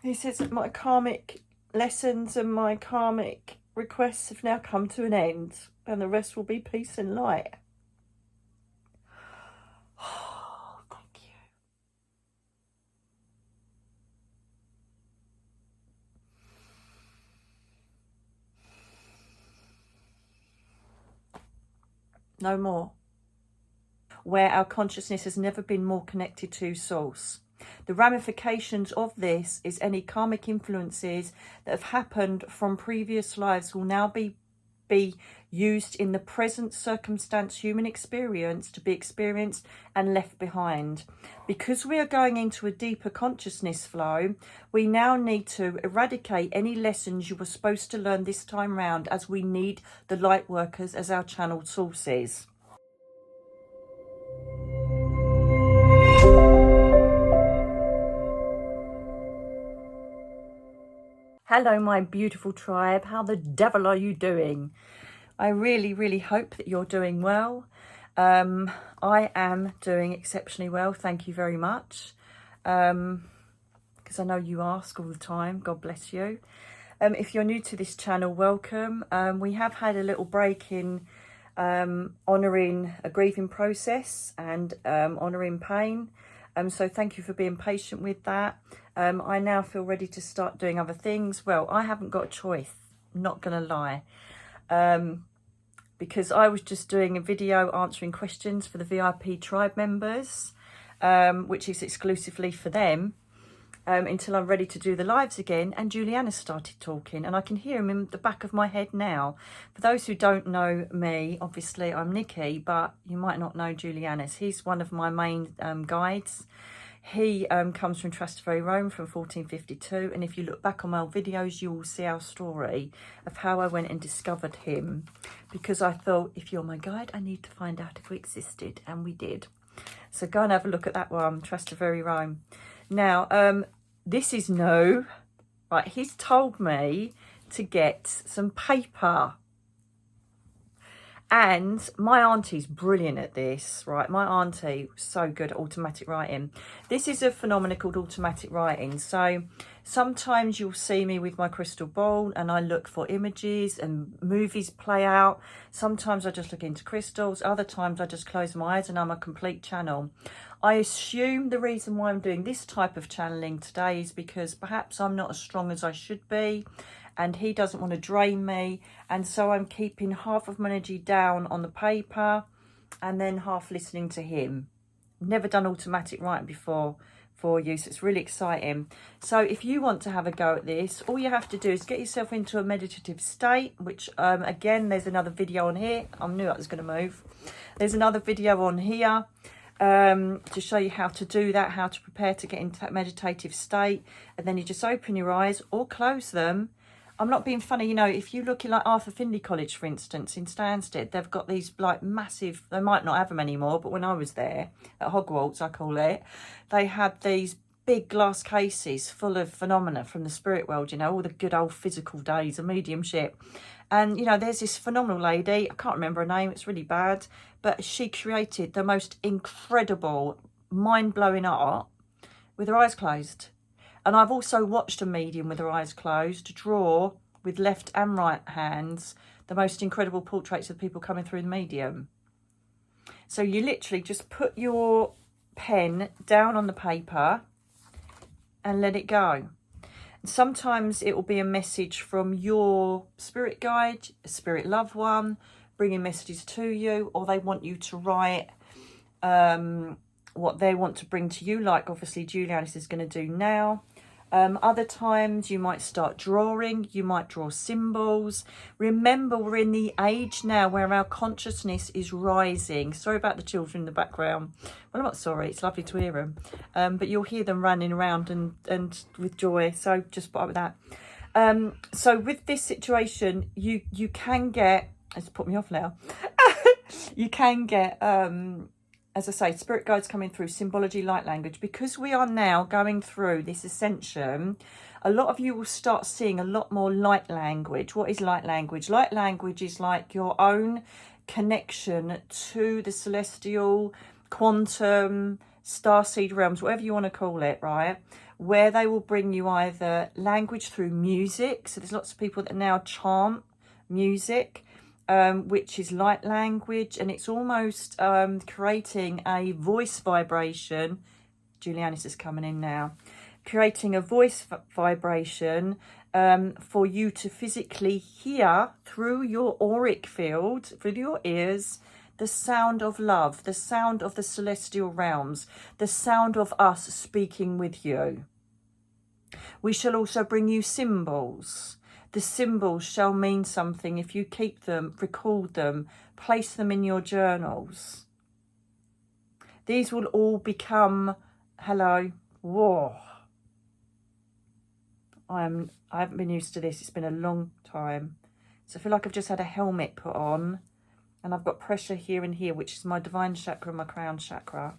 He says that my karmic lessons and my karmic requests have now come to an end, and the rest will be peace and light. Oh, thank you. No more. Where our consciousness has never been more connected to source. The ramifications of this is any karmic influences that have happened from previous lives will now be used in the present circumstance human experience to be experienced and left behind. Because we are going into a deeper consciousness flow, we now need to eradicate any lessons you were supposed to learn this time round, as we need the light workers as our channeled sources. Hello, my beautiful tribe. How the devil are you doing? I really, really hope that you're doing well. I am doing exceptionally well. Thank you very much. Because I know you ask all the time. God bless you. If you're new to this channel, welcome. We have had a little break in honouring a grieving process and honouring pain. So thank you for being patient with that. I now feel ready to start doing other things. Well, I haven't got a choice, not going to lie. Because I was just doing a video answering questions for the VIP tribe members, which is exclusively for them, until I'm ready to do the lives again. And Julianus started talking, and I can hear him in the back of my head now. For those who don't know me, obviously I'm Nikki, but you might not know Julianus. He's one of my main guides. He comes from Trastevere, Rome from 1452, and if you look back on my old videos, you will see our story of how I went and discovered him, because I thought, if you're my guide, I need to find out if we existed, and we did. So go and have a look at that one, Trastevere, Rome. Now, this is new, right? He's told me to get some paper. And my auntie's brilliant at this, right? My auntie was so good at automatic writing. This is a phenomenon called automatic writing. So sometimes you'll see me with my crystal ball and I look for images and movies play out. Sometimes I just look into crystals. Other times I just close my eyes and I'm a complete channel. I assume the reason why I'm doing this type of channeling today is because perhaps I'm not as strong as I should be, and he doesn't want to drain me, and so I'm keeping half of my energy down on the paper and then half listening to him. Never done automatic writing before for you, so it's really exciting. So if you want to have a go at this, all you have to do is get yourself into a meditative state, which again, there's another video on here. I knew I was going to move. There's another video on here to show you how to do that, how to prepare to get into that meditative state, and then you just open your eyes or close them. I'm not being funny, you know, if you look at like Arthur Findlay College, for instance, in Stansted, they've got these like massive, they might not have them anymore, but when I was there, at Hogwarts, I call it, they had these big glass cases full of phenomena from the spirit world, you know, all the good old physical days of mediumship. And, you know, there's this phenomenal lady, I can't remember her name, it's really bad, but she created the most incredible, mind-blowing art with her eyes closed. And I've also watched a medium with her eyes closed draw with left and right hands the most incredible portraits of people coming through the medium. So you literally just put your pen down on the paper and let it go. Sometimes it will be a message from your spirit guide, a spirit loved one, bringing messages to you, or they want you to write what they want to bring to you, like obviously Julianus is going to do now. Other times you might start drawing, you might draw symbols. Remember, we're in the age now where our consciousness is rising. Sorry about the children in the background. Well, I'm not sorry, it's lovely to hear them. But you'll hear them running around and with joy, so just put up with that. So with this situation, you can get, it's put me off now, you can get, as I say, spirit guides coming through, symbology, light language. Because we are now going through this ascension, a lot of you will start seeing a lot more light language. What is light language? Light language is like your own connection to the celestial, quantum, starseed realms, whatever you want to call it, right? where they will bring you either language through music. So there's lots of people that now chant music, which is light language, and it's almost creating a voice vibration. Julianus is coming in now. Creating a voice vibration for you to physically hear through your auric field, through your ears, the sound of love, the sound of the celestial realms, the sound of us speaking with you. We shall also bring you symbols. The symbols shall mean something if you keep them, record them, place them in your journals. These will all become, hello, whoa. I haven't been used to this. It's been a long time. So I feel like I've just had a helmet put on. And I've got pressure here and here, which is my divine chakra and my crown chakra.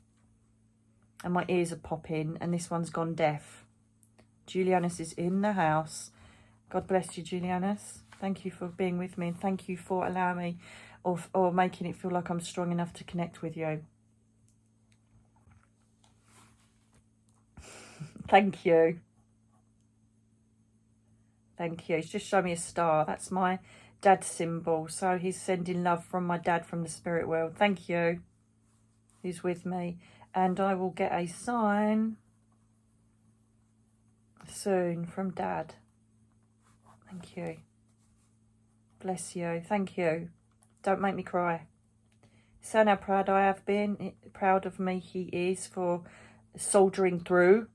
And my ears are popping, and this one's gone deaf. Julianus is in the house. God bless you, Julianus. Thank you for being with me, and thank you for allowing me or making it feel like I'm strong enough to connect with you. Thank you. Thank you. He's just shown me a star. That's my dad's symbol. So he's sending love from my dad from the spirit world. Thank you. He's with me. And I will get a sign soon from dad. Thank you. Bless you. Thank you. Don't make me cry. So how proud I have been. Proud of me he is for soldiering through.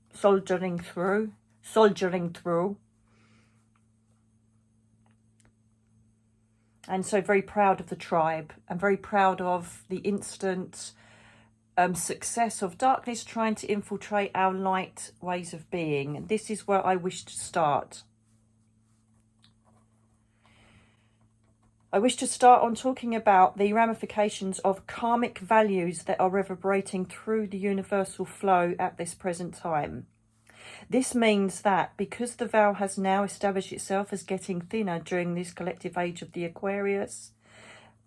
And so very proud of the tribe. I'm very proud of the instant success of darkness trying to infiltrate our light ways of being. And this is where I wish to start. I wish to start on talking about the ramifications of karmic values that are reverberating through the universal flow at this present time. This means that because the veil has now established itself as getting thinner during this collective age of the Aquarius,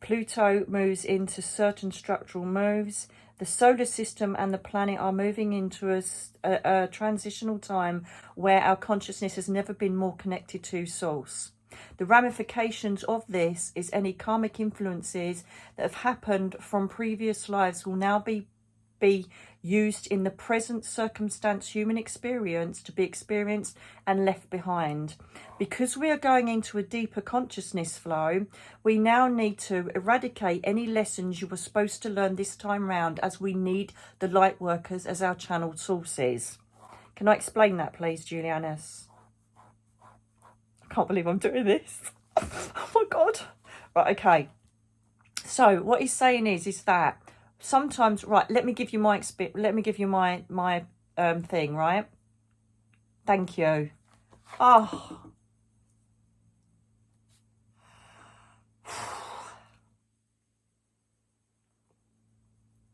Pluto moves into certain structural moves, the solar system and the planet are moving into a transitional time where our consciousness has never been more connected to source. The ramifications of this is any karmic influences that have happened from previous lives will now be used in the present circumstance human experience to be experienced and left behind. Because we are going into a deeper consciousness flow, we now need to eradicate any lessons you were supposed to learn this time round, as we need the light workers as our channeled sources. Can I explain that, please, Julianus? I can't believe I'm doing this. Oh my God. Right, okay. So what he's saying is that sometimes, right, let me give you my experience. Let me give you my thing, right? Thank you. Oh.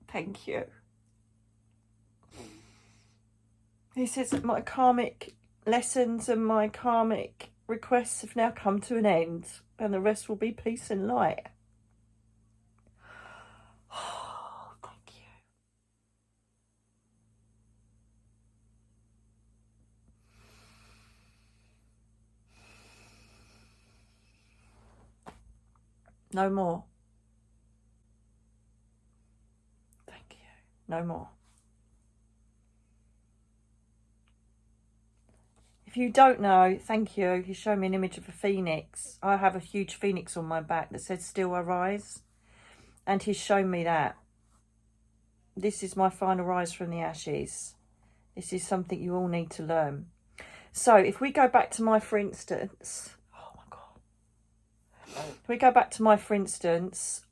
Thank you. He says that my karmic lessons and my karmic requests have now come to an end, and the rest will be peace and light. No more. Thank you. No more. If you don't know, thank you. He's showing me an image of a phoenix. I have a huge phoenix on my back that says still I rise. And he's shown me that. This is my final rise from the ashes. This is something you all need to learn. So if we go back to my for instance... If we go back to my for instance,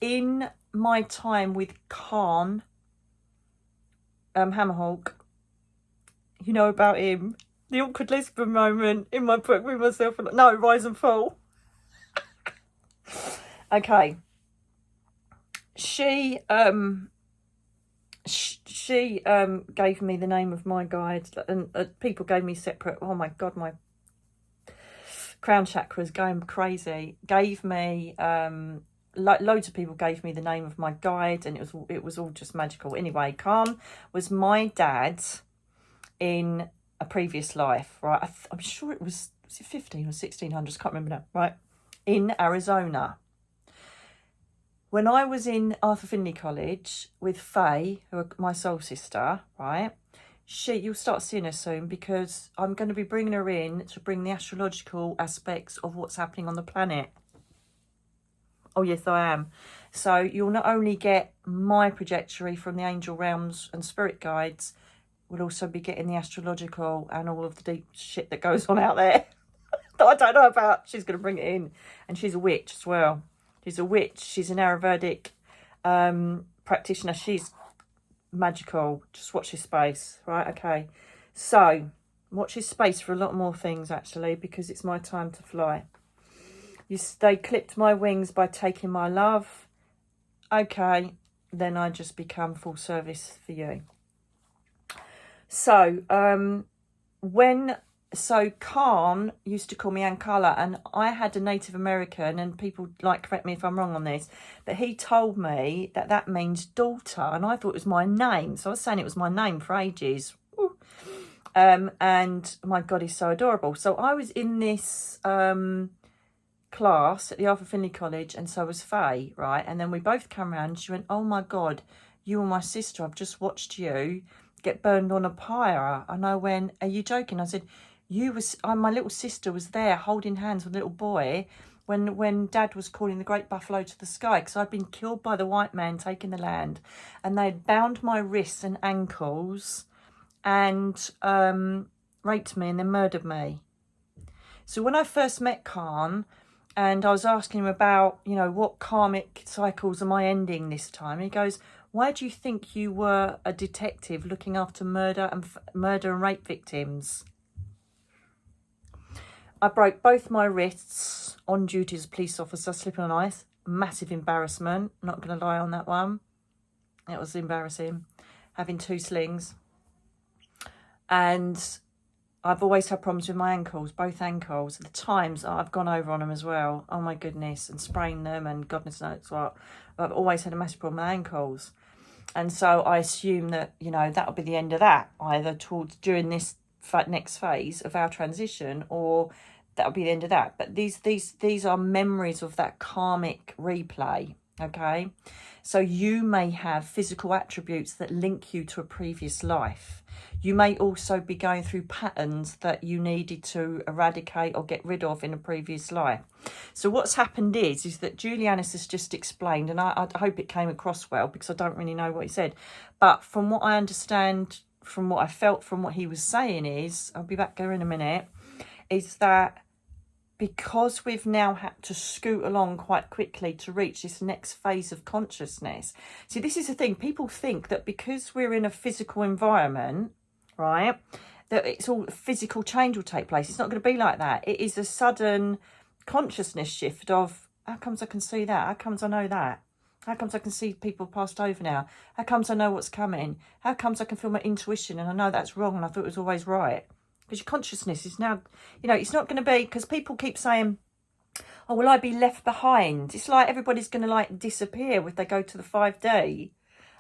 in my time with Khan, Hammerhawk, you know about him, the awkward lesbian moment in my book with myself, no, Rise and Fall. Okay. She gave me the name of my guide, and people gave me separate, oh my God, my crown chakra's going crazy. Gave me loads of people gave me the name of my guide, and it was all just magical. Anyway, Khan was my dad in a previous life, right? I'm sure it was it 15 or 1600s? Can't remember now, right? In Arizona. When I was in Arthur Findlay College with Faye, who are my soul sister, right? You'll start seeing her soon, because I'm going to be bringing her in to bring the astrological aspects of what's happening on the planet. Oh, yes, I am. So you'll not only get my trajectory from the angel realms and spirit guides, we'll also be getting the astrological and all of the deep shit that goes on out there that I don't know about. She's going to bring it in. And she's a witch as well. She's a witch. She's an Ayurvedic practitioner. She's magical. Just watch this space, right? Okay. So, watch this space for a lot more things, actually, because it's my time to fly. They clipped my wings by taking my love. Okay. Then I just become full service for you. So, Khan used to call me Ankala, and I had a Native American, and people correct me if I'm wrong on this, but he told me that means daughter, and I thought it was my name. So I was saying it was my name for ages. And my God, he's so adorable. So I was in this class at the Arthur Findlay College, and so was Faye, right? And then we both came around, and she went, "Oh my God, you and my sister, I've just watched you get burned on a pyre." And I went, "Are you joking?" I said, my little sister was there holding hands with a little boy when Dad was calling the great buffalo to the sky, because I'd been killed by the white man taking the land, and they'd bound my wrists and ankles and raped me and then murdered me. So when I first met Khan, and I was asking him about, what karmic cycles am I ending this time? He goes, "Why do you think you were a detective looking after murder and rape victims?" I broke both my wrists on duty as a police officer, slipping on ice. Massive embarrassment. Not going to lie on that one. It was embarrassing. Having 2 slings. And I've always had problems with my ankles, both ankles. The times I've gone over on them as well. Oh my goodness. And sprained them, and goodness knows what. I've always had a massive problem with my ankles. And so I assume that, that'll be the end of that, either during this next phase of our transition, or that'll be the end of that. But these are memories of that karmic replay, okay? So you may have physical attributes that link you to a previous life. You may also be going through patterns that you needed to eradicate or get rid of in a previous life. So what's happened is that Julianus has just explained, and I hope it came across well, because I don't really know what he said. But from what I understand, from what I felt, from what he was saying is, I'll be back there in a minute, is that because we've now had to scoot along quite quickly to reach this next phase of consciousness. See, this is the thing. People think that because we're in a physical environment, right, that it's all physical change will take place. It's not going to be like that. It is a sudden consciousness shift of, how comes I can see that? How comes I know that? How comes I can see people passed over now? How comes I know what's coming? How comes I can feel my intuition and I know that's wrong and I thought it was always right? Because your consciousness is now, it's not going to be, because people keep saying, "Oh, will I be left behind?" It's like everybody's going to disappear if they go to the 5D.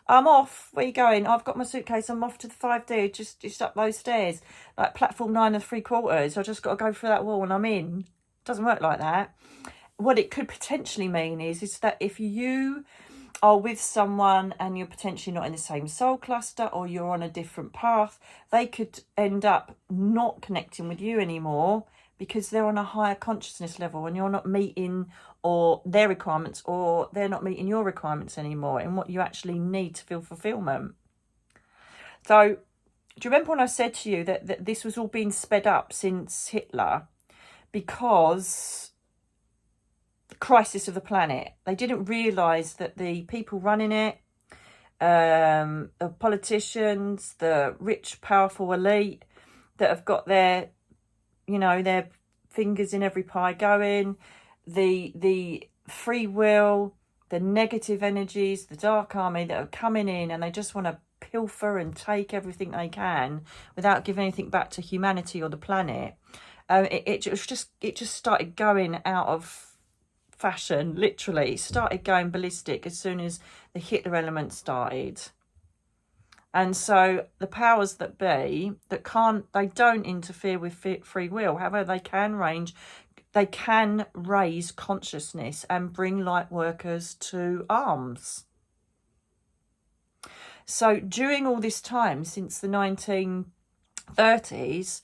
I'm off. Where are you going? I've got my suitcase. I'm off to the 5D. Just up those stairs. Like platform 9 3/4. I just got to go through that wall and I'm in. It doesn't work like that. What it could potentially mean is that if you are with someone and you're potentially not in the same soul cluster, or you're on a different path, they could end up not connecting with you anymore because they're on a higher consciousness level and you're not meeting or their requirements, or they're not meeting your requirements anymore and what you actually need to feel fulfillment. So do you remember when I said to you that this was all being sped up since Hitler? Because the crisis of the planet. They didn't realise that the people running it, the politicians, the rich, powerful elite that have got their, their fingers in every pie going, the free will, the negative energies, the dark army that are coming in, and they just want to pilfer and take everything they can without giving anything back to humanity or the planet. It just started going out of fashion, literally. It started going ballistic as soon as the Hitler element started. And so the powers that be that they don't interfere with free will. However, they can raise consciousness and bring light workers to arms. So during all this time, since the 1930s,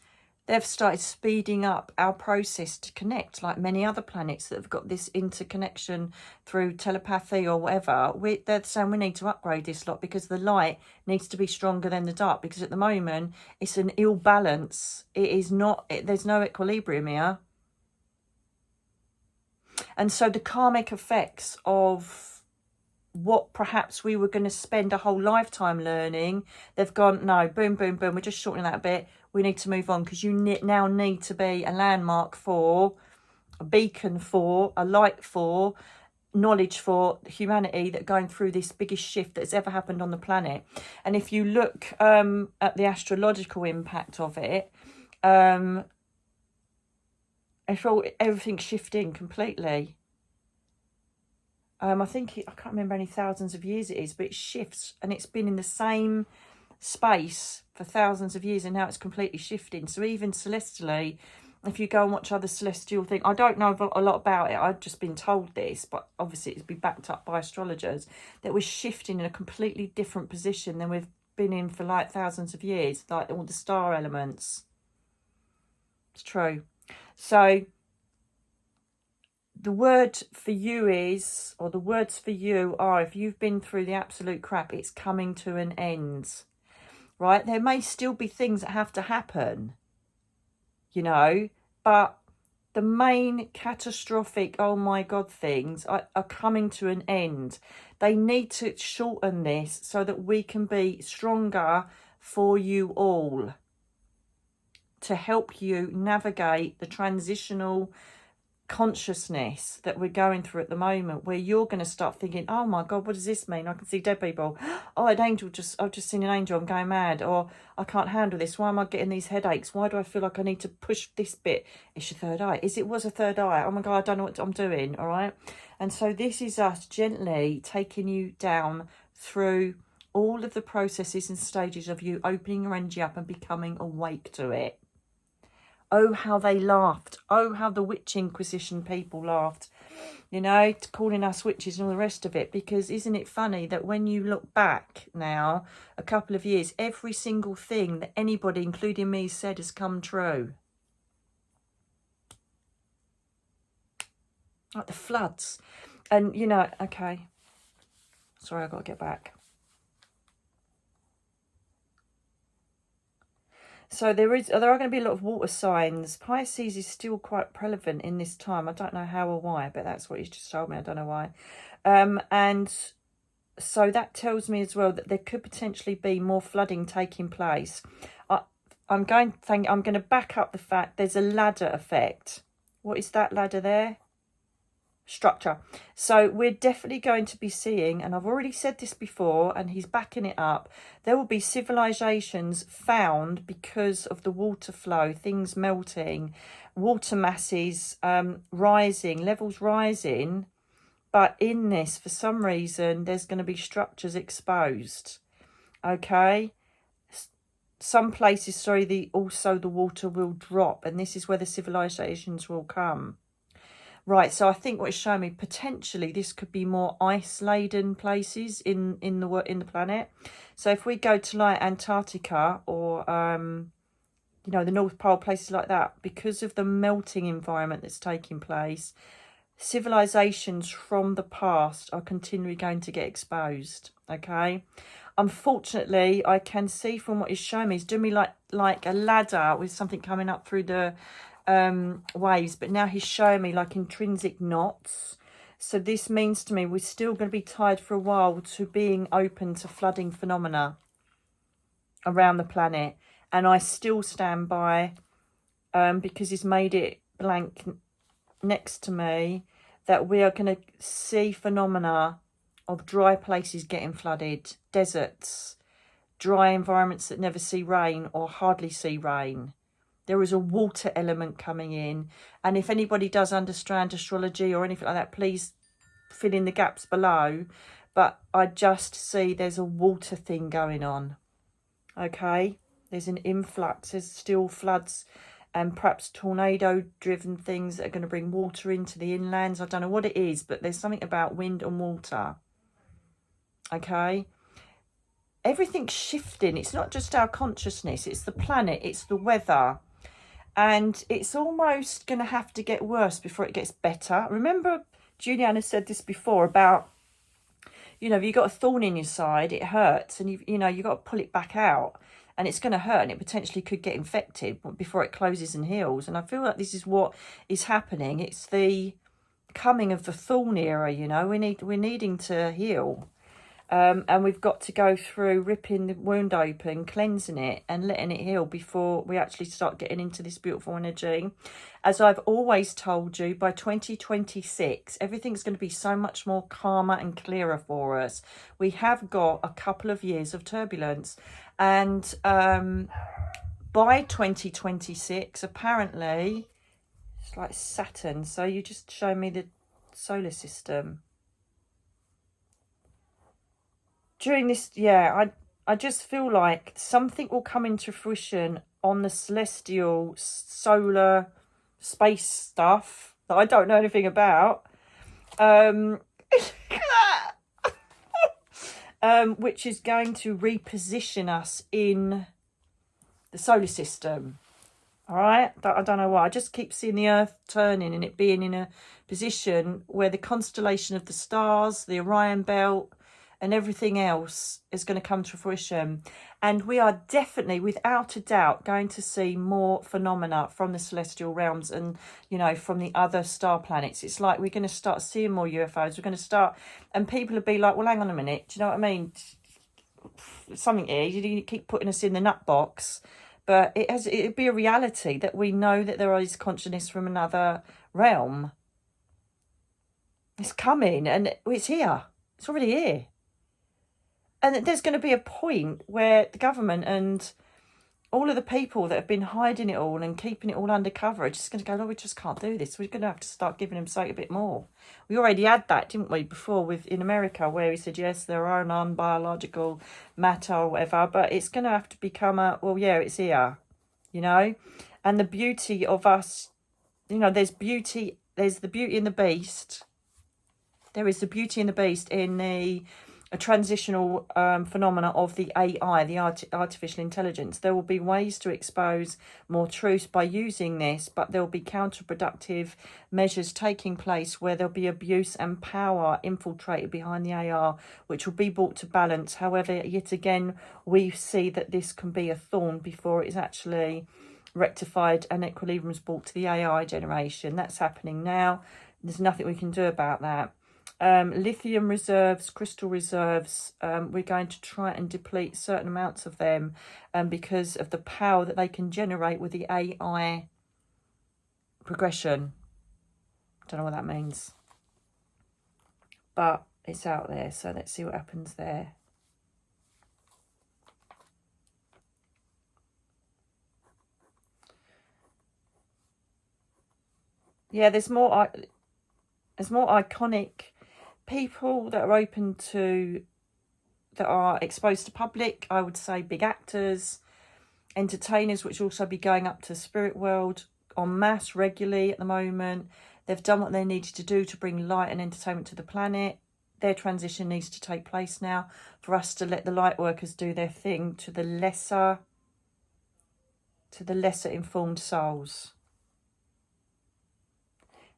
they've started speeding up our process to connect, like many other planets that have got this interconnection through telepathy or whatever. They're saying we need to upgrade this lot because the light needs to be stronger than the dark, because at the moment it's an ill balance. It is not, there's no equilibrium here. And so the karmic effects of what perhaps we were going to spend a whole lifetime learning, they've gone, no, boom, boom, boom, we're just shortening that a bit. We need to move on, because you now need to be a landmark for, a beacon for, a light for, knowledge for humanity that are going through this biggest shift that's ever happened on the planet. And if you look at the astrological impact of it, everything's shifting completely. I think I can't remember how many thousands of years it is, but it shifts, and it's been in the same space for thousands of years, and now it's completely shifting. So even celestially, if you go and watch other celestial things, I don't know a lot about it, I've just been told this, but obviously it's been backed up by astrologers, that we're shifting in a completely different position than we've been in for like thousands of years, like all the star elements. It's true. So the word for you is, or the words for you are, if you've been through the absolute crap, it's coming to an end, right? There may still be things that have to happen, you know, but the main catastrophic, oh my God, things are coming to an end. They need to shorten this so that we can be stronger for you all, to help you navigate the transitional consciousness that we're going through at the moment, where you're going to start thinking, oh my God, what does this mean? I can see dead people. Oh, an angel, I've just seen an angel, I'm going mad. Or I can't handle this. Why am I getting these headaches? Why do I feel like I need to push this bit? It's your third eye. Was a third eye. Oh my God, I don't know what I'm doing. All right. And so this is us gently taking you down through all of the processes and stages of you opening your energy up and becoming awake to it. Oh, how they laughed. Oh, how the witch inquisition people laughed, you know, calling us witches and all the rest of it. Because isn't it funny that when you look back now, a couple of years, every single thing that anybody, including me, said has come true. Like the floods. And, you know, okay. Sorry, I've got to get back. So there are going to be a lot of water signs. Pisces is still quite prevalent in this time. I don't know how or why, but that's what he's just told me. I don't know why. And so that tells me as well that there could potentially be more flooding taking place. I'm going to back up the fact there's a ladder effect. What is that ladder there? Structure. So we're definitely going to be seeing, and I've already said this before and he's backing it up, there will be civilizations found because of the water flow, things melting, water masses rising, levels rising. But in this, for some reason, there's going to be structures exposed. Okay. Some places, also the water will drop, and this is where the civilizations will come. Right, so I think what it's showing me, potentially this could be more ice-laden places in the planet. So if we go to like Antarctica or you know, the North Pole, places like that, because of the melting environment that's taking place, civilizations from the past are continually going to get exposed. Okay, unfortunately, I can see from what it's showing me, it's doing me like a ladder with something coming up through the waves, but now he's showing me like intrinsic knots. So this means to me we're still going to be tied for a while to being open to flooding phenomena around the planet. And I still stand by, because he's made it blank next to me, that we are going to see phenomena of dry places getting flooded, deserts, dry environments that never see rain or hardly see rain. There is a water element coming in. And if anybody does understand astrology or anything like that, please fill in the gaps below. But I just see there's a water thing going on. Okay, there's an influx, there's still floods and perhaps tornado-driven things that are going to bring water into the inlands. I don't know what it is, but there's something about wind and water. Okay, everything's shifting. It's not just our consciousness, it's the planet, it's the weather. And it's almost going to have to get worse before it gets better. Remember, Julianus said this before about, you know, if you've got a thorn in your side, it hurts. And, you've got to pull it back out. And it's going to hurt and it potentially could get infected before it closes and heals. And I feel like this is what is happening. It's the coming of the thorn era, you know. We're needing to heal. And we've got to go through ripping the wound open, cleansing it and letting it heal before we actually start getting into this beautiful energy. As I've always told you, by 2026, everything's going to be so much more calmer and clearer for us. We have got a couple of years of turbulence. And by 2026, apparently, it's like Saturn. So you just show me the solar system. During this, yeah, I just feel like something will come into fruition on the celestial, solar, space stuff that I don't know anything about, which is going to reposition us in the solar system. All right, I don't know why. I just keep seeing the Earth turning and it being in a position where the constellation of the stars, the Orion Belt, and everything else is going to come to fruition. And we are definitely, without a doubt, going to see more phenomena from the celestial realms and, you know, from the other star planets. It's like we're going to start seeing more UFOs. We're going to start, and people will be like, well, hang on a minute. Do you know what I mean? Something here. You keep putting us in the nut box. But it'd be a reality that we know that there is consciousness from another realm. It's coming and it's here. It's already here. And there's going to be a point where the government and all of the people that have been hiding it all and keeping it all undercover are just going to go, no, we just can't do this. We're going to have to start giving them something a bit more. We already had that, didn't we, before in America, where we said, yes, there are non-biological matter or whatever, but it's going to have to become well, yeah, it's here, you know. And the beauty of us, you know, there's the beauty in the beast. There is the beauty in the beast in a transitional phenomena of the AI, the artificial intelligence. There will be ways to expose more truth by using this, but there will be counterproductive measures taking place where there'll be abuse and power infiltrated behind the AR, which will be brought to balance. However, yet again, we see that this can be a thorn before it is actually rectified and equilibrium is brought to the AI generation. That's happening now. There's nothing we can do about that. Lithium reserves, crystal reserves, we're going to try and deplete certain amounts of them because of the power that they can generate with the AI progression. Don't know what that means, but it's out there, so let's see what happens there. Yeah, there's more iconic people that are open to, that are exposed to public. I would say big actors, entertainers, which also be going up to the spirit world en masse regularly at the moment. They've done what they needed to do to bring light and entertainment to the planet. Their transition needs to take place now for us to let the light workers do their thing to the lesser informed souls.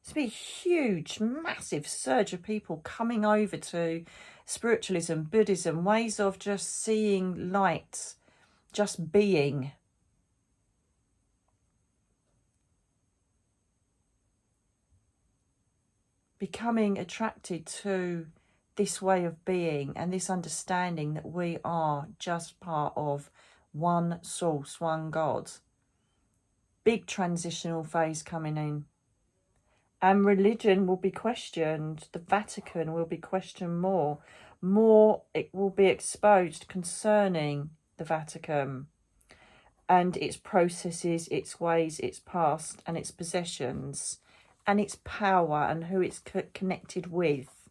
It's been a huge, massive surge of people coming over to spiritualism, Buddhism, ways of just seeing light, just being. Becoming attracted to this way of being and this understanding that we are just part of one source, one God. Big transitional phase coming in. And religion will be questioned. The Vatican will be questioned more. More it will be exposed concerning the Vatican and its processes, its ways, its past and its possessions and its power and who it's connected with.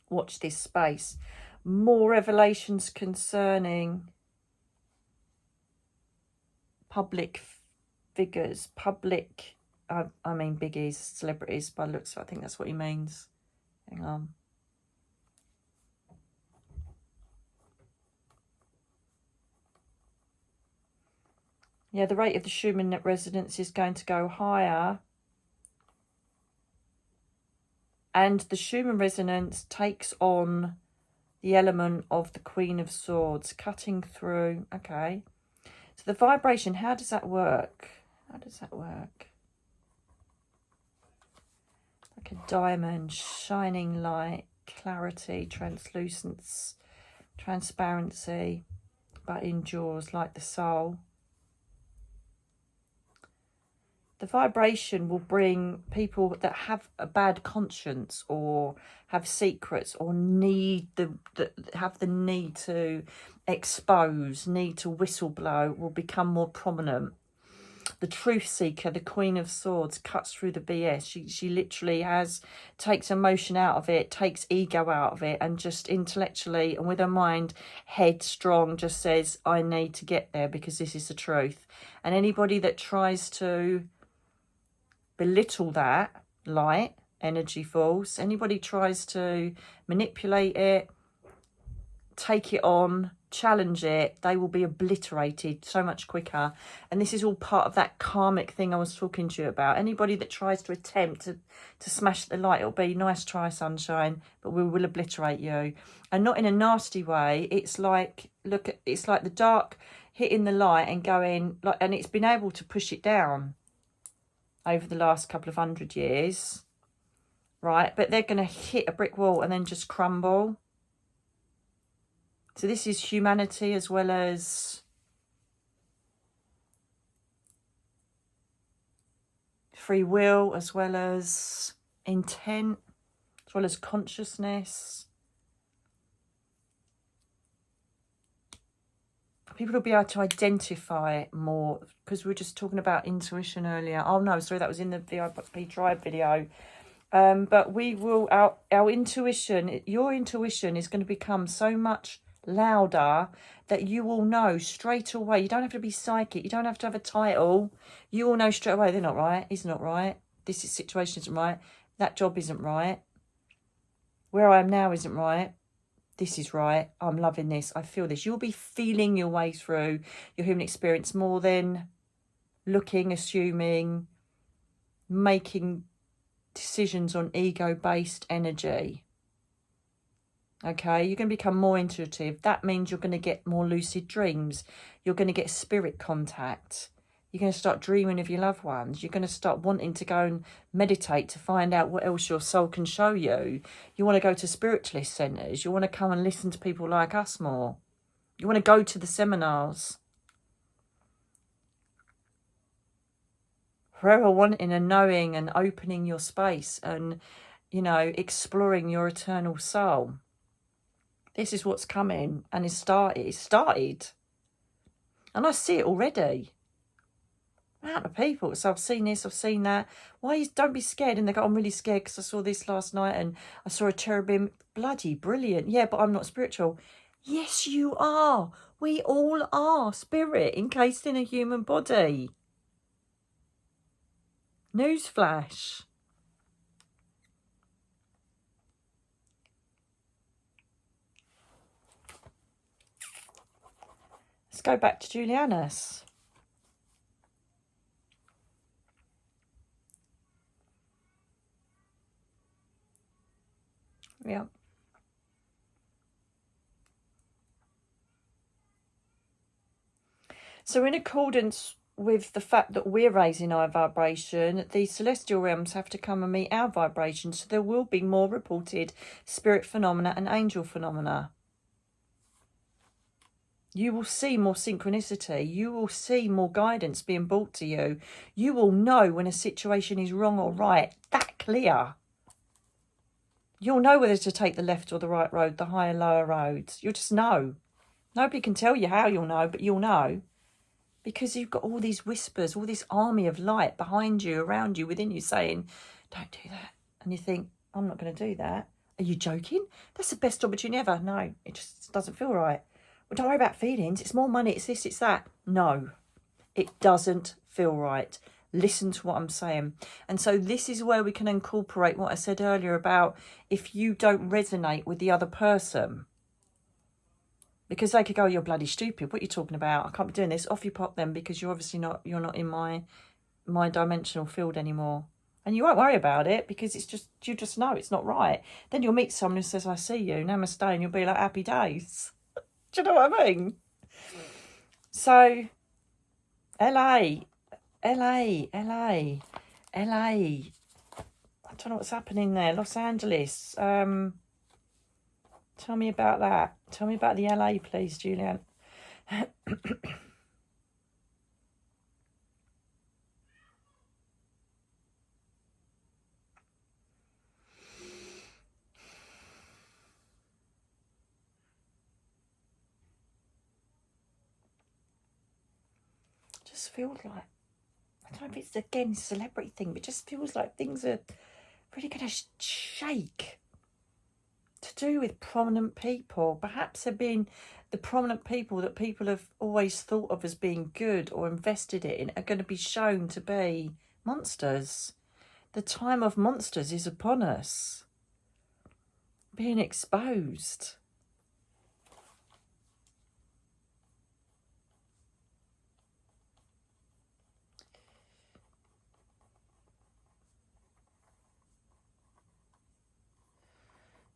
Watch this space. More revelations concerning public figures, public, I mean biggies, celebrities, by looks, I think that's what he means. Hang on. Yeah, the rate of the Schumann net resonance is going to go higher. And the Schumann resonance takes on the element of the Queen of Swords, cutting through. Okay. So the vibration, how does that work? How does that work? Like a diamond, shining light, clarity, translucence, transparency, but endures like the soul. The vibration will bring people that have a bad conscience or have secrets or have the need to expose, need to whistleblow, will become more prominent. The truth seeker, the Queen of Swords, cuts through the BS. She literally takes emotion out of it, takes ego out of it, and just intellectually and with her mind headstrong just says, I need to get there because this is the truth. And anybody that tries to belittle that light, energy force, anybody tries to manipulate it, take it on, challenge it, they will be obliterated so much quicker. And this is all part of that karmic thing I was talking to you about. Anybody that tries to attempt to smash the light, it'll be nice try, sunshine, but we will obliterate you. And not in a nasty way. It's like, it's like the dark hitting the light and going, like, and it's been able to push it down over the last couple of 100 years, right? But they're going to hit a brick wall and then just crumble. So this is humanity as well as free will, as well as intent, as well as consciousness. People will be able to identify more, because we were just talking about intuition earlier. Oh no, sorry, that was in the VIP Tribe video. But we will, our intuition, your intuition is going to become so much louder that you will know straight away. You don't have to be psychic. You don't have to have a title. You will know straight away, they're not right. He's not right. This situation isn't right. That job isn't right. Where I am now isn't right. This is right. I'm loving this. I feel this. You'll be feeling your way through your human experience more than looking, assuming, making decisions on ego-based energy. Okay, you're going to become more intuitive. That means you're going to get more lucid dreams. You're going to get spirit contact. You're going to start dreaming of your loved ones. You're going to start wanting to go and meditate to find out what else your soul can show you. You want to go to spiritualist centres. You want to come and listen to people like us more. You want to go to the seminars. Forever wanting and knowing and opening your space and, you know, exploring your eternal soul. This is what's coming and it's started. It's started. And I see it already. Amount of people. So I've seen this, I've seen that. Don't be scared. And they go, I'm really scared because I saw this last night and I saw a cherubim. Bloody brilliant. Yeah, but I'm not spiritual. Yes, you are. We all are spirit encased in a human body. Newsflash. Let's go back to Julianus. Yeah. So in accordance with the fact that we're raising our vibration, the celestial realms have to come and meet our vibration. So there will be more reported spirit phenomena and angel phenomena. You will see more synchronicity. You will see more guidance being brought to you. You will know when a situation is wrong or right. That clear. You'll know whether to take the left or the right road, the higher, lower roads. You'll just know. Nobody can tell you how you'll know, but you'll know. Because you've got all these whispers, all this army of light behind you, around you, within you saying, don't do that. And you think, I'm not going to do that. Are you joking? That's the best opportunity ever. No, it just doesn't feel right. Well, don't worry about feelings. It's more money. It's this, it's that. No. It doesn't feel right. Listen to what I'm saying. And so this is where we can incorporate what I said earlier about if you don't resonate with the other person. Because they could go, you're bloody stupid. What are you talking about? I can't be doing this. Off you pop then, because you're obviously not, you're not in my dimensional field anymore. And you won't worry about it because it's just, you just know it's not right. Then you'll meet someone who says, I see you, namaste, and you'll be like, happy days. Do you know what I mean? So, LA. I don't know what's happening there. Los Angeles. Tell me about that. Tell me about the LA, please, Julian. Just feels like, I don't know if it's again celebrity thing, but it just feels like things are really going to shake. To do with prominent people. Perhaps they're being the prominent people that people have always thought of as being good or invested in are going to be shown to be monsters. The time of monsters is upon us. Being exposed.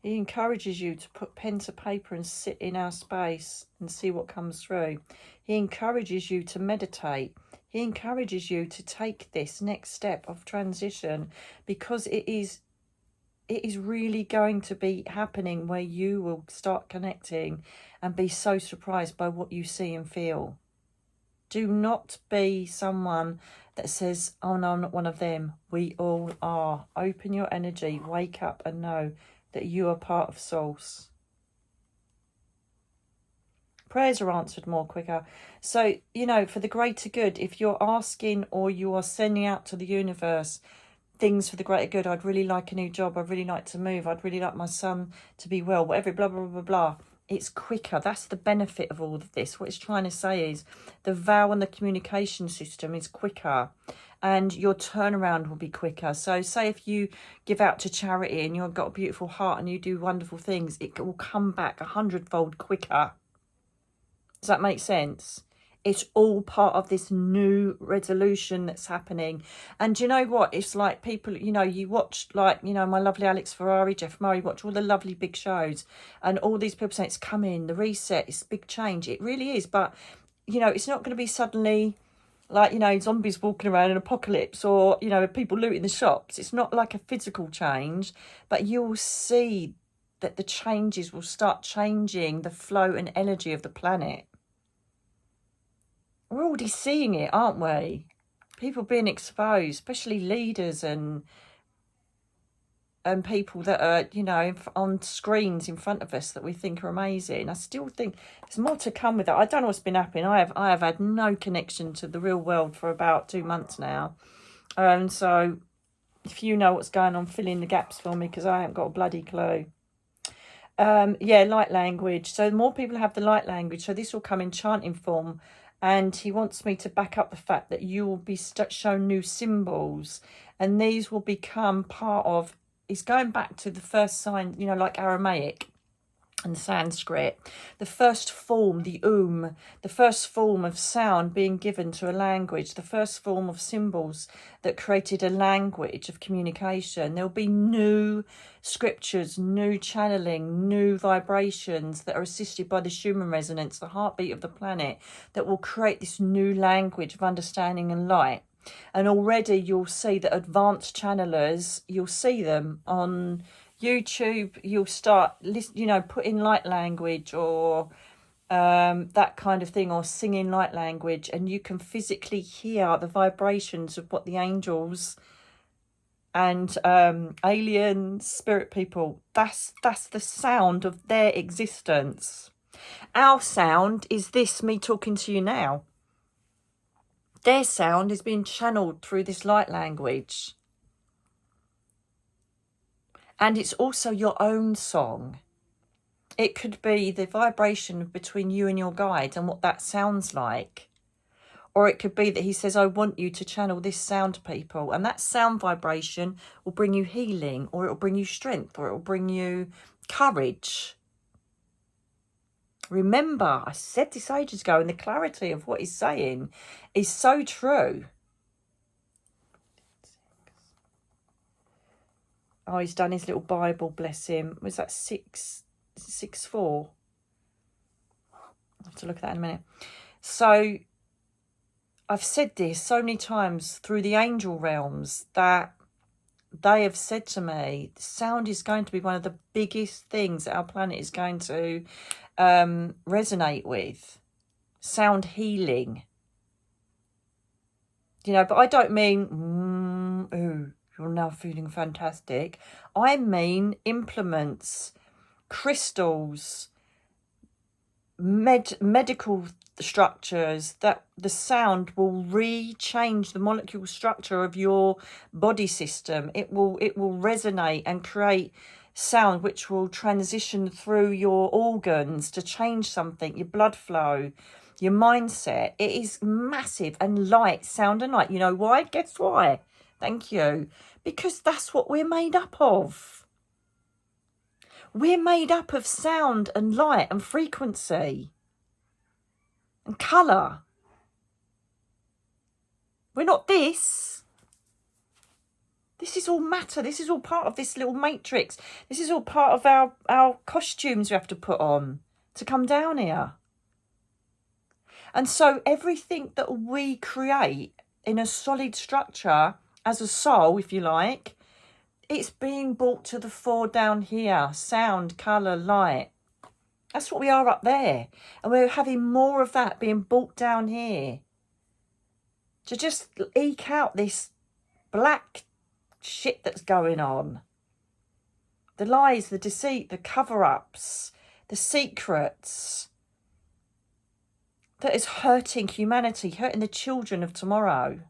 He encourages you to put pen to paper and sit in our space and see what comes through. He encourages you to meditate. He encourages you to take this next step of transition because it is really going to be happening where you will start connecting and be so surprised by what you see and feel. Do not be someone that says, oh no, I'm not one of them. We all are. Open your energy, wake up and know that you are part of Source. Prayers are answered more quicker. So, you know, for the greater good, if you're asking or you are sending out to the universe things for the greater good, I'd really like a new job, I'd really like to move, I'd really like my son to be well, whatever, blah, blah, blah, blah. It's quicker. That's the benefit of all of this. What it's trying to say is the vow and the communication system is quicker. And your turnaround will be quicker. So say if you give out to charity and you've got a beautiful heart and you do wonderful things, it will come back 100-fold quicker. Does that make sense? It's all part of this new resolution that's happening. And you know what? It's like people, you know, you watch like, you know, my lovely Alex Ferrari, Jeff Murray, watch all the lovely big shows. And all these people say it's coming, the reset, it's big change. It really is. But, you know, it's not going to be suddenly like, you know, zombies walking around in an apocalypse or, you know, people looting the shops. It's not like a physical change, but you'll see that the changes will start changing the flow and energy of the planet. We're already seeing it, aren't we? People being exposed, especially leaders and people that are, you know, on screens in front of us that we think are amazing. I still think there's more to come with that. I don't know what's been happening. I have had no connection to the real world for about 2 months now. So if you know what's going on, fill in the gaps for me because I haven't got a bloody clue. Yeah, light language. So more people have the light language. So this will come in chanting form. And he wants me to back up the fact that you will be shown new symbols. And these will become part of, it's going back to the first sign, you know, like Aramaic and Sanskrit. The first form, the the first form of sound being given to a language, the first form of symbols that created a language of communication. There'll be new scriptures, new channeling, new vibrations that are assisted by the Schumann resonance, the heartbeat of the planet, that will create this new language of understanding and light. And already you'll see that advanced channelers, you'll see them on YouTube. You'll start, you know, putting light language or that kind of thing, or singing light language, and you can physically hear the vibrations of what the angels and alien spirit people, that's the sound of their existence. Our sound is this, me talking to you now. Their sound is being channeled through this light language. And it's also your own song. It could be the vibration between you and your guide and what that sounds like. Or it could be that he says, I want you to channel this sound to people. And that sound vibration will bring you healing, or it will bring you strength, or it will bring you courage. Remember, I said this ages ago, and the clarity of what he's saying is so true. Oh, he's done his little Bible, bless him. Was that 6-4? I'll have to look at that in a minute. So I've said this so many times through the angel realms that they have said to me, sound is going to be one of the biggest things that our planet is going to resonate with. Sound healing. You know, but I don't mean, ooh, you're now feeling fantastic. I mean implements, crystals, medical structures, that the sound will re-change the molecule structure of your body system. It will resonate and create sound which will transition through your organs to change something, your blood flow, your mindset. It is massive. And light, sound and light. You know why? Guess why? Thank you. Because that's what we're made up of. We're made up of sound and light and frequency and colour. We're not this. This is all matter. This is all part of this little matrix. This is all part of our costumes we have to put on to come down here. And so everything that we create in a solid structure as a soul, if you like, it's being brought to the fore down here. Sound, colour, light. That's what we are up there. And we're having more of that being brought down here. To just eke out this black shit that's going on. The lies, the deceit, the cover-ups, the secrets. That is hurting humanity, hurting the children of tomorrow.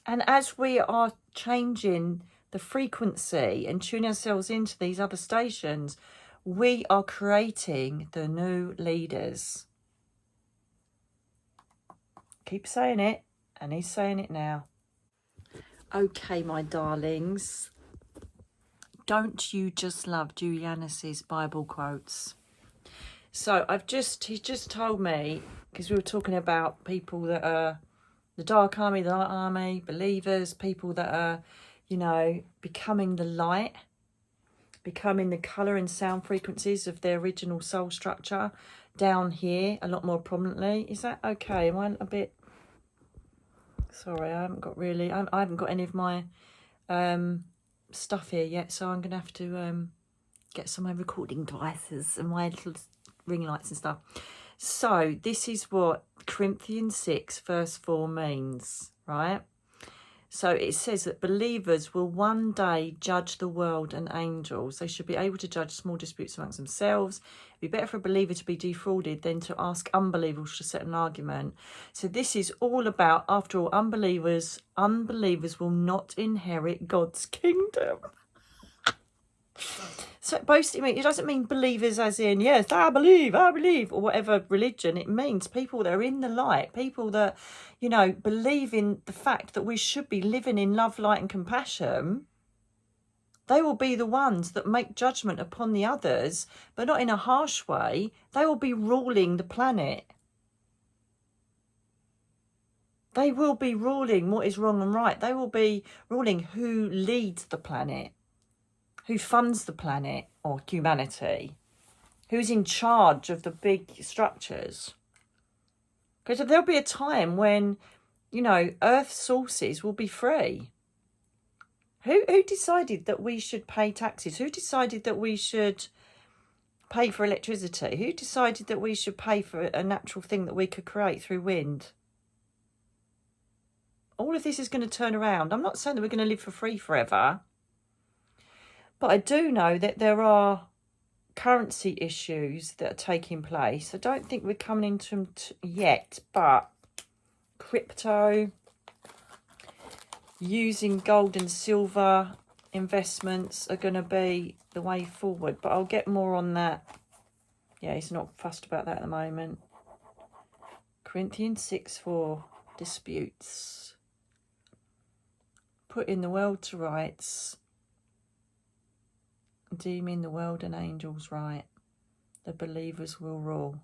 And as we are changing the frequency and tuning ourselves into these other stations, we are creating the new leaders. Keep saying it, and he's saying it now. Okay, my darlings. Don't you just love Julianus's Bible quotes? So he's just told me, because we were talking about people that are the dark army, the light army, believers, people that are, you know, becoming the light, becoming the colour and sound frequencies of their original soul structure down here a lot more prominently. Is that okay? Am I a bit... Sorry, I haven't got any of my stuff here yet, so I'm going to have to get some of my recording devices and my little ring lights and stuff. So this is what Corinthians 6 verse 4 means, right? So it says that believers will one day judge the world and angels. They should be able to judge small disputes amongst themselves. It'd be better for a believer to be defrauded than to ask unbelievers to settle an argument. So this is all about, after all, unbelievers will not inherit God's kingdom. So basically, it doesn't mean believers as in, yes, I believe, or whatever religion. It means people that are in the light, people that, you know, believe in the fact that we should be living in love, light and compassion. They will be the ones that make judgment upon the others, but not in a harsh way. They will be ruling the planet. They will be ruling what is wrong and right. They will be ruling who leads the planet. Who funds the planet or humanity? Who's in charge of the big structures? Because there'll be a time when, you know, Earth sources will be free. Who decided that we should pay taxes? Who decided that we should pay for electricity? Who decided that we should pay for a natural thing that we could create through wind? All of this is going to turn around. I'm not saying that we're going to live for free forever. But I do know that there are currency issues that are taking place. I don't think we're coming into them yet, but crypto, using gold and silver investments are going to be the way forward. But I'll get more on that Yeah, he's not fussed about that at the moment. Corinthians 6:4, disputes. Putting the world to rights, deeming the world and angels right, the believers will rule.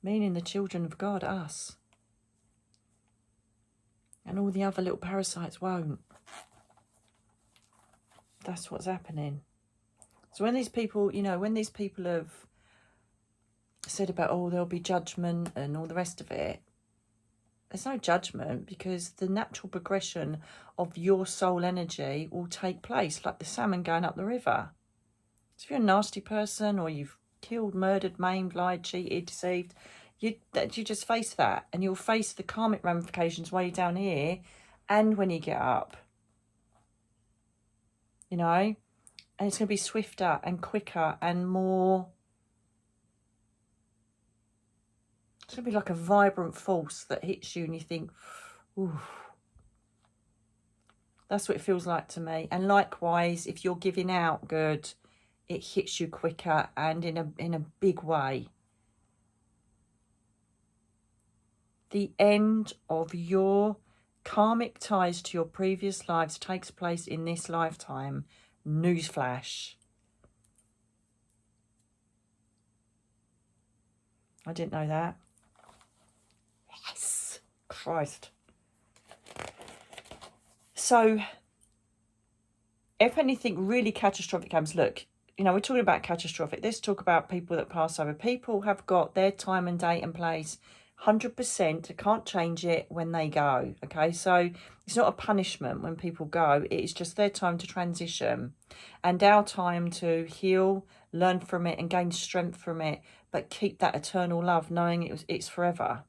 Meaning the children of God, us. And all the other little parasites won't. That's what's happening. So when these people, you know, when these people have said about, oh, there'll be judgment and all the rest of it, there's no judgment, because the natural progression of your soul energy will take place, like the salmon going up the river. So if you're a nasty person, or you've killed, murdered, maimed, lied, cheated, deceived, you just face that, and you'll face the karmic ramifications way down here and when you get up. You know, and it's going to be swifter and quicker and more. It's going to be like a vibrant force that hits you and you think, ooh. That's what it feels like to me. And likewise, if you're giving out good, it hits you quicker and in a big way. The end of your karmic ties to your previous lives takes place in this lifetime. Newsflash. I didn't know that. Yes. Christ. So, if anything really catastrophic comes, look, you know, we're talking about catastrophic. Let's talk about people that pass over. People have got their time and date and place 100%. Can't change it when they go. Okay, so it's not a punishment when people go. It's just their time to transition and our time to heal, learn from it and gain strength from it, but keep that eternal love, knowing it's forever.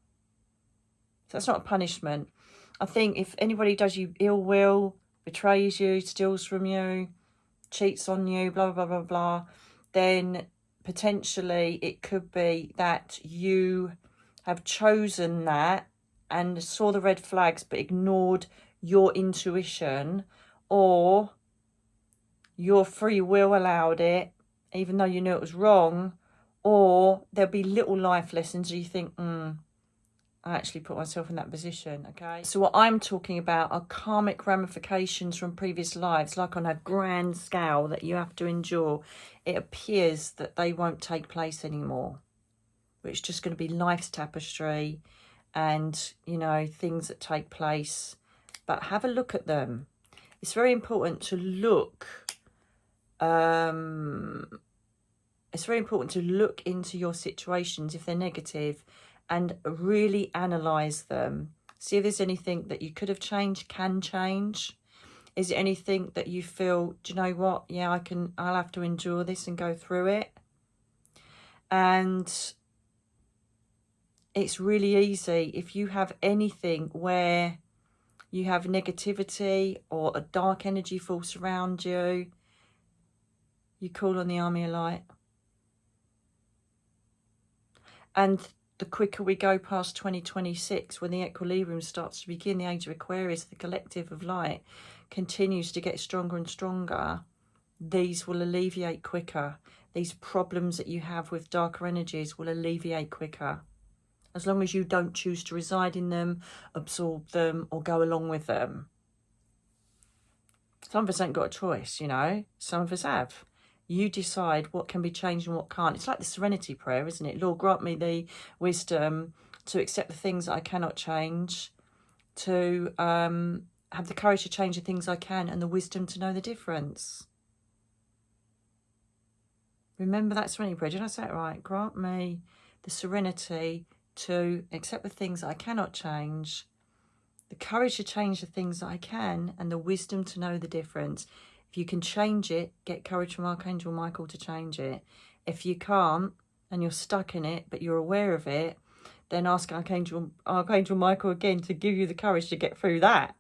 So that's not a punishment. I think if anybody does you ill will, betrays you, steals from you, cheats on you, blah, blah, blah, blah, then potentially it could be that you have chosen that and saw the red flags but ignored your intuition, or your free will allowed it even though you knew it was wrong, or there'll be little life lessons you think, I actually put myself in that position, okay? So what I'm talking about are karmic ramifications from previous lives, like on a grand scale that you have to endure. It appears that they won't take place anymore. It's just going to be life's tapestry and, you know, things that take place. But have a look at them. It's very important to look. It's very important to look into your situations if they're negative, and really analyse them. See if there's anything that you could have changed, can change. Is it anything that you feel, do you know what? Yeah, I'll have to endure this and go through it. And it's really easy if you have anything where you have negativity or a dark energy force around you, you call on the army of light. And the quicker we go past 2026, when the equilibrium starts to begin, the age of Aquarius, the collective of light continues to get stronger and stronger, these will alleviate quicker. These problems that you have with darker energies will alleviate quicker. As long as you don't choose to reside in them, absorb them, or go along with them. Some of us ain't got a choice, you know. Some of us have. You decide what can be changed and what can't. It's like the serenity prayer, isn't it? Lord, grant me the wisdom to accept the things that I cannot change, to have the courage to change the things I can, and the wisdom to know the difference. Remember that serenity prayer. Did I say it right? Grant me the serenity to accept the things that I cannot change, the courage to change the things that I can, and the wisdom to know the difference. If you can change it, get courage from Archangel Michael to change it. If you can't, and you're stuck in it, but you're aware of it, then ask Archangel Michael again to give you the courage to get through that.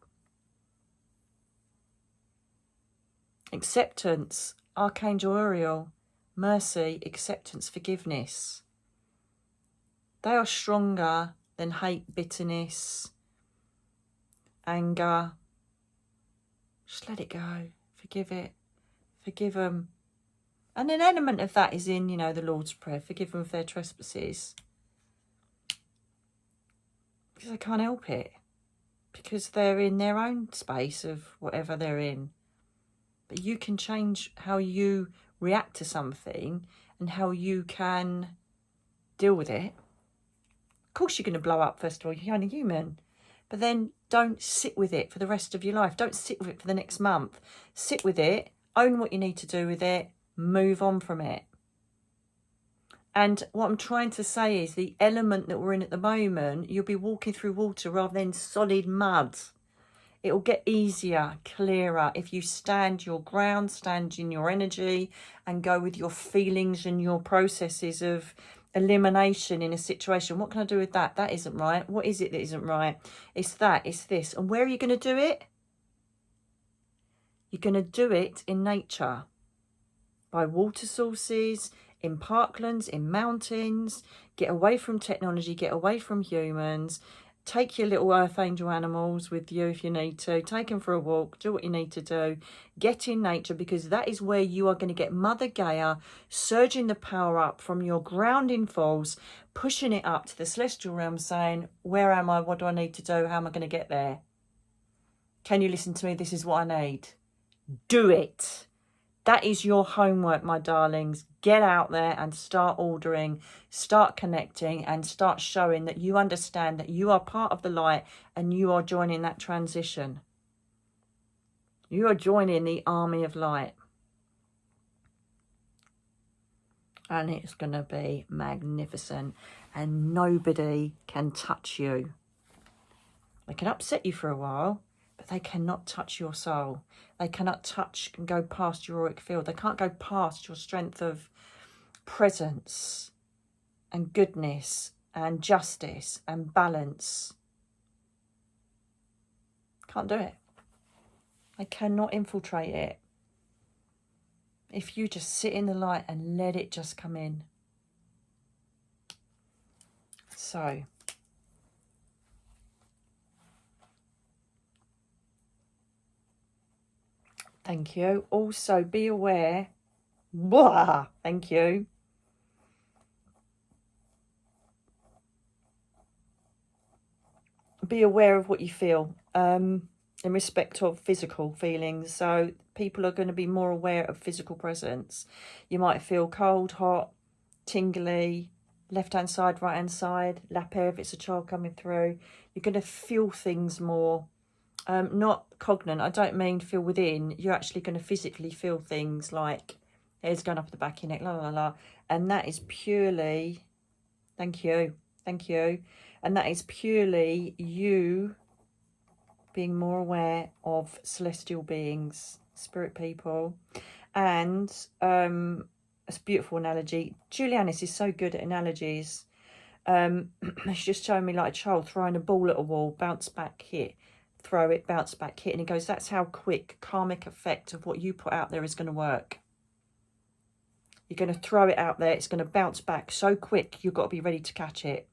Acceptance, Archangel Uriel, mercy, acceptance, forgiveness. They are stronger than hate, bitterness, anger. Just let it go. Forgive it. Forgive them. And an element of that is in, you know, the Lord's Prayer, forgive them of their trespasses. Because they can't help it. Because they're in their own space of whatever they're in. But you can change how you react to something and how you can deal with it. Of course you're going to blow up, first of all, you're only human. But then don't sit with it for the rest of your life. Don't sit with it for the next month. Sit with it, own what you need to do with it, move on from it. And what I'm trying to say is the element that we're in at the moment, you'll be walking through water rather than solid mud. It will get easier, clearer, if you stand your ground, stand in your energy and go with your feelings and your processes of elimination in a situation. What can I do with that? That isn't right. What is it that isn't right? It's that, it's this. And where are you going to do it? You're going to do it in nature, by water sources, in parklands, in mountains. Get away from technology, get away from humans. Take your little earth angel animals with you if you need to. Take them for a walk. Do what you need to do. Get in nature, because that is where you are going to get Mother Gaia surging the power up from your grounding force, pushing it up to the celestial realm, saying, where am I? What do I need to do? How am I going to get there? Can you listen to me? This is what I need. Do it. That is your homework, my darlings. Get out there and start ordering, start connecting, and start showing that you understand that you are part of the light and you are joining that transition. You are joining the army of light. And it's going to be magnificent. And nobody can touch you. They can upset you for a while, but they cannot touch your soul. They cannot touch and go past your auric field. They can't go past your strength of presence and goodness and justice and balance. Can't do it. They cannot infiltrate it. If you just sit in the light and let it just come in. So, thank you. Also, be aware. Blah, thank you. Be aware of what you feel in respect of physical feelings. So people are going to be more aware of physical presence. You might feel cold, hot, tingly, left-hand side, right-hand side, lap air if it's a child coming through. You're going to feel things more. Not cognate. I don't mean feel within. You're actually going to physically feel things like hairs going up the back of your neck, la la la. And that is purely, thank you. And that is purely you being more aware of celestial beings, spirit people. And it's a beautiful analogy. Julianus is so good at analogies. He's just showing me like a child throwing a ball at a wall, bounce back, hit, throw it, bounce back, hit. And he goes, that's how quick karmic effect of what you put out there is going to work. You're going to throw it out there. It's going to bounce back so quick. You've got to be ready to catch it.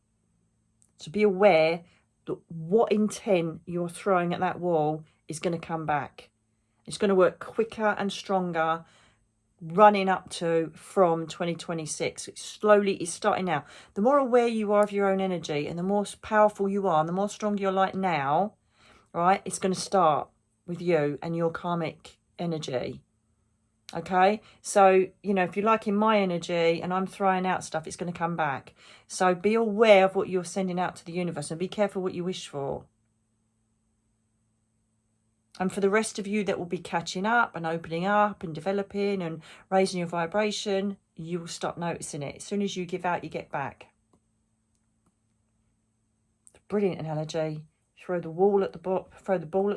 So be aware that what intent you're throwing at that wall is going to come back. It's going to work quicker and stronger running up to from 2026. It's starting now. The more aware you are of your own energy and the more powerful you are and the more strong you're like now, right, it's going to start with you and your karmic energy. Okay, so, you know, if you're liking my energy and I'm throwing out stuff, it's going to come back. So be aware of what you're sending out to the universe and be careful what you wish for. And for the rest of you that will be catching up and opening up and developing and raising your vibration, you will start noticing it. As soon as you give out, you get back. Brilliant analogy. Throw the ball at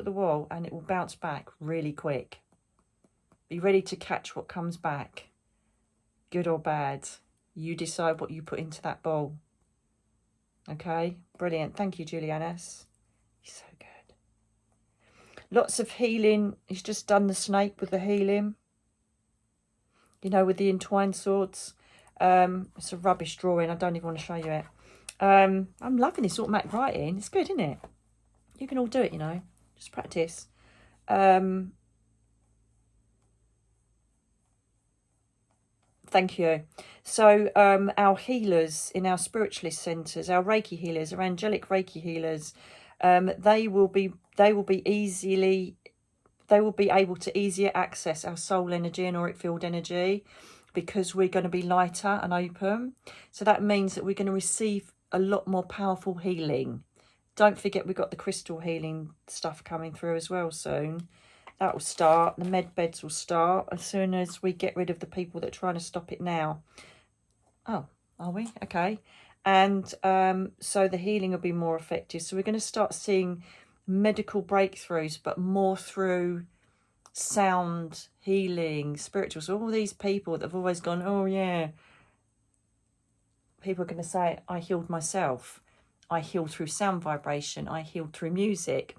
the wall and it will bounce back really quick. Be ready to catch what comes back, good or bad. You decide what you put into that ball. Okay, brilliant. Thank you, Julianus. You're so good. Lots of healing. He's just done the snake with the healing. You know, with the entwined swords. It's a rubbish drawing. I don't even want to show you it. I'm loving this automatic writing. It's good, isn't it? You can all do it, you know. Just practice. Thank you. So our healers in our spiritualist centres, our Reiki healers, our angelic Reiki healers, they will be able to easier access our soul energy and auric field energy, because we're going to be lighter and open. So that means that we're going to receive a lot more powerful healing. Don't forget, we've got the crystal healing stuff coming through as well soon. That will start. The med beds will start as soon as we get rid of the people that are trying to stop it now. Oh, are we? Okay. And so the healing will be more effective. So we're going to start seeing medical breakthroughs, but more through sound healing, spiritual. So all these people that have always gone, oh yeah, people are going to say, I healed myself. I healed through sound vibration. I healed through music.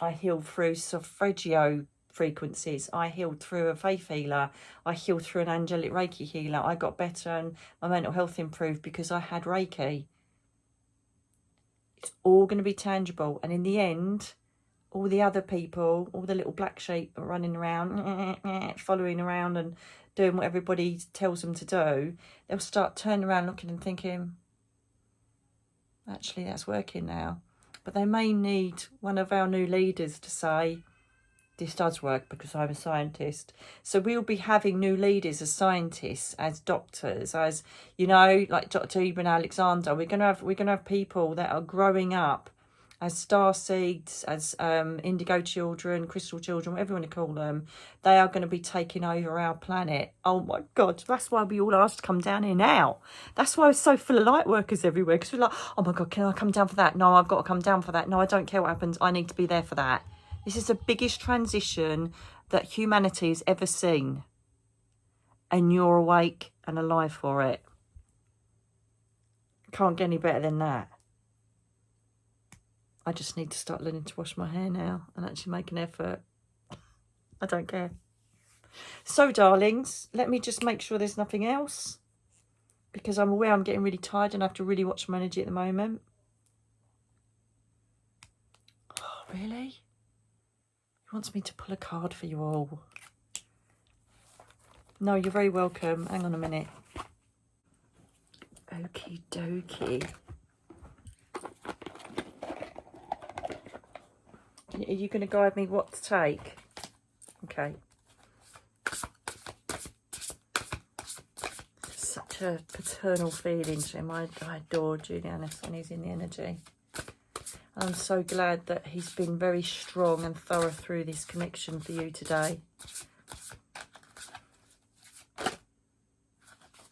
I healed through solfeggio frequencies. I healed through a faith healer. I healed through an angelic Reiki healer. I got better and my mental health improved because I had Reiki. It's all going to be tangible. And in the end, all the other people, all the little black sheep are running around, following around and doing what everybody tells them to do, they'll start turning around looking and thinking, actually, that's working now. But they may need one of our new leaders to say, this does work because I'm a scientist. So we'll be having new leaders as scientists, as doctors, as, you know, like Dr. Ibn Alexander. We're gonna have people that are growing up as star seeds, as indigo children, crystal children, whatever you want to call them. They are going to be taking over our planet. Oh my God, that's why we all asked to come down here now. That's why it's so full of light workers everywhere, because we're like, oh my God, can I come down for that? No, I've got to come down for that. No, I don't care what happens. I need to be there for that. This is the biggest transition that humanity has ever seen. And you're awake and alive for it. Can't get any better than that. I just need to start learning to wash my hair now and actually make an effort. I don't care. So, darlings, let me just make sure there's nothing else, because I'm aware I'm getting really tired and I have to really watch my energy at the moment. Oh, really? He wants me to pull a card for you all. No, you're very welcome. Hang on a minute. Okie dokie. Are you going to guide me what to take? Okay. Such a paternal feeling to him. I adore Julianus when he's in the energy. I'm so glad that he's been very strong and thorough through this connection for you today.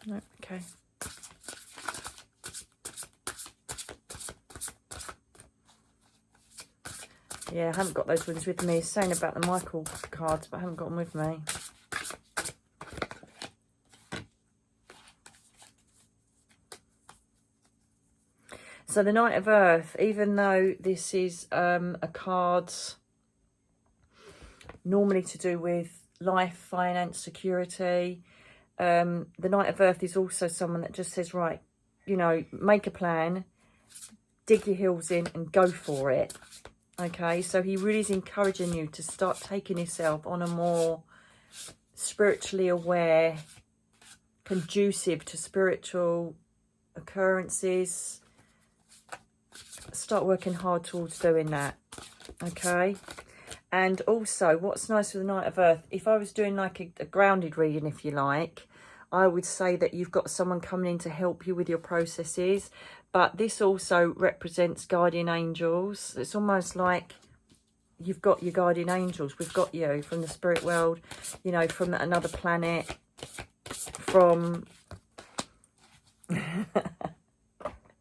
No, okay. Yeah, I haven't got those ones with me. It's saying about the Michael cards, but I haven't got them with me. So the Knight of Earth, even though this is a card normally to do with life, finance, security, the Knight of Earth is also someone that just says, right, you know, make a plan, dig your heels in and go for it. Okay, so he really is encouraging you to start taking yourself on a more spiritually aware, conducive to spiritual occurrences. Start working hard towards doing that. Okay, and also what's nice with the Knight of Earth, if I was doing like a grounded reading, if you like, I would say that you've got someone coming in to help you with your processes. But this also represents guardian angels. It's almost like you've got your guardian angels. We've got you from the spirit world, you know, from another planet, from...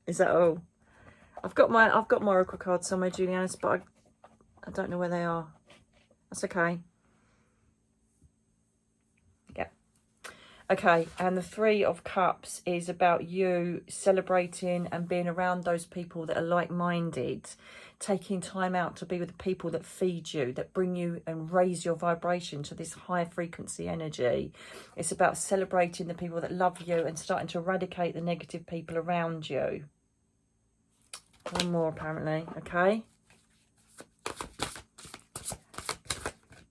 Is that all? I've got my oracle cards somewhere, Julianus, but I don't know where they are. That's okay. Yeah. Okay, and the Three of Cups is about you celebrating and being around those people that are like-minded, taking time out to be with the people that feed you, that bring you and raise your vibration to this high frequency energy. It's about celebrating the people that love you and starting to eradicate the negative people around you. One more, apparently. Okay.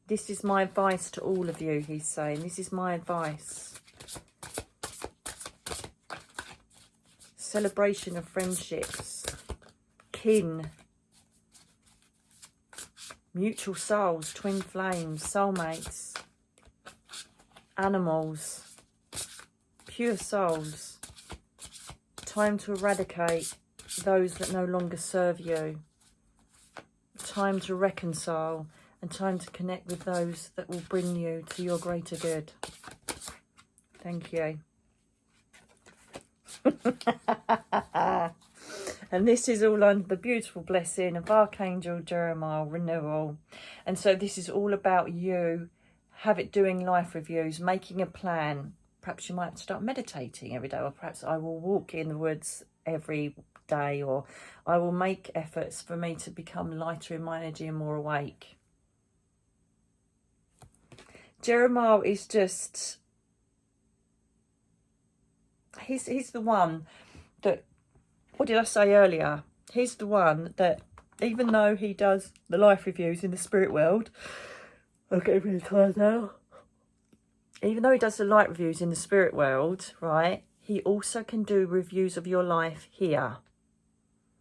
This is my advice to all of you, he's saying. This is my advice. celebration of friendships, kin, mutual souls, twin flames, soulmates, animals, pure souls. Time to eradicate those that no longer serve you. Time to reconcile, and time to connect with those that will bring you to your greater good. Thank you. And this is all under the beautiful blessing of Archangel Jeremiah, Renewal. And so this is all about you doing life reviews, making a plan. Perhaps you might start meditating every day, or perhaps I will walk in the woods every day, or I will make efforts for me to become lighter in my energy and more awake. Jeremiah is just, he's the one that, what did I say earlier? He's the one that, even though he does the life reviews in the spirit world, I'm getting really tired now. Even though he does the light reviews in the spirit world, right, he also can do reviews of your life here.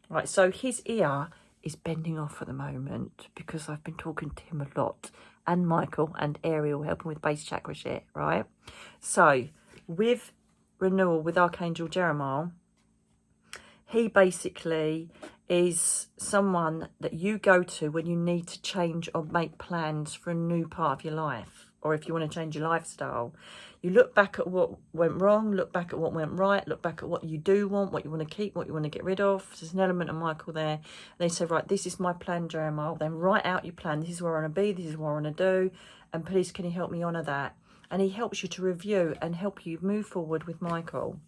Right, so his ear is bending off at the moment because I've been talking to him a lot, and Michael and Ariel helping with base chakra shit, right? So with Renewal, with Archangel Jeremiah, he basically is someone that you go to when you need to change or make plans for a new part of your life, or if you want to change your lifestyle. You look back at what went wrong, look back at what went right, look back at what you do want, what you want to keep, what you want to get rid of. There's an element of Michael there. And they say, right, this is my plan, Jeremiah. Then write out your plan. This is where I want to be. This is what I want to do. And please, can you help me honour that? And he helps you to review and help you move forward with Michael.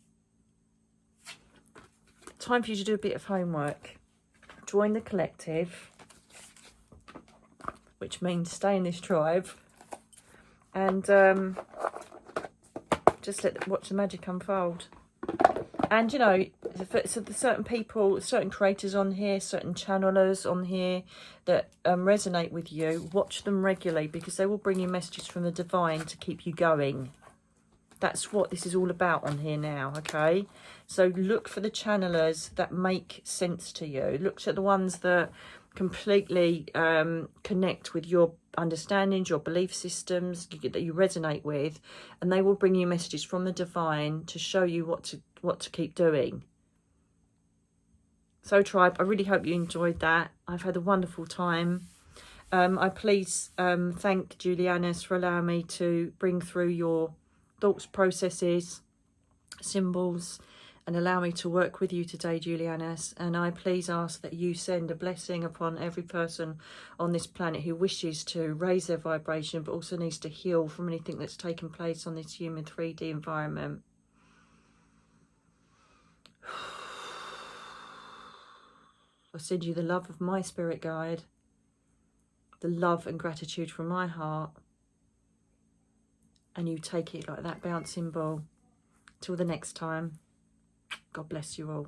Time for you to do a bit of homework. Join the collective, which means stay in this tribe, and just watch the magic unfold. And you know, so there's certain people, certain creators on here, certain channelers on here that resonate with you. Watch them regularly, because they will bring you messages from the divine to keep you going. That's what this is all about on here now, okay? So look for the channelers that make sense to you. Look at the ones that completely connect with your understandings, your belief systems that you resonate with, and they will bring you messages from the divine to show you what to keep doing. So tribe, I really hope you enjoyed that. I've had a wonderful time. I please thank Julianus for allowing me to bring through your thoughts, processes, symbols, and allow me to work with you today, Julianus. And I please ask that you send a blessing upon every person on this planet who wishes to raise their vibration, but also needs to heal from anything that's taken place on this human 3D environment. I send you the love of my spirit guide, the love and gratitude from my heart, and you take it like that bouncing ball. Till the next time, God bless you all.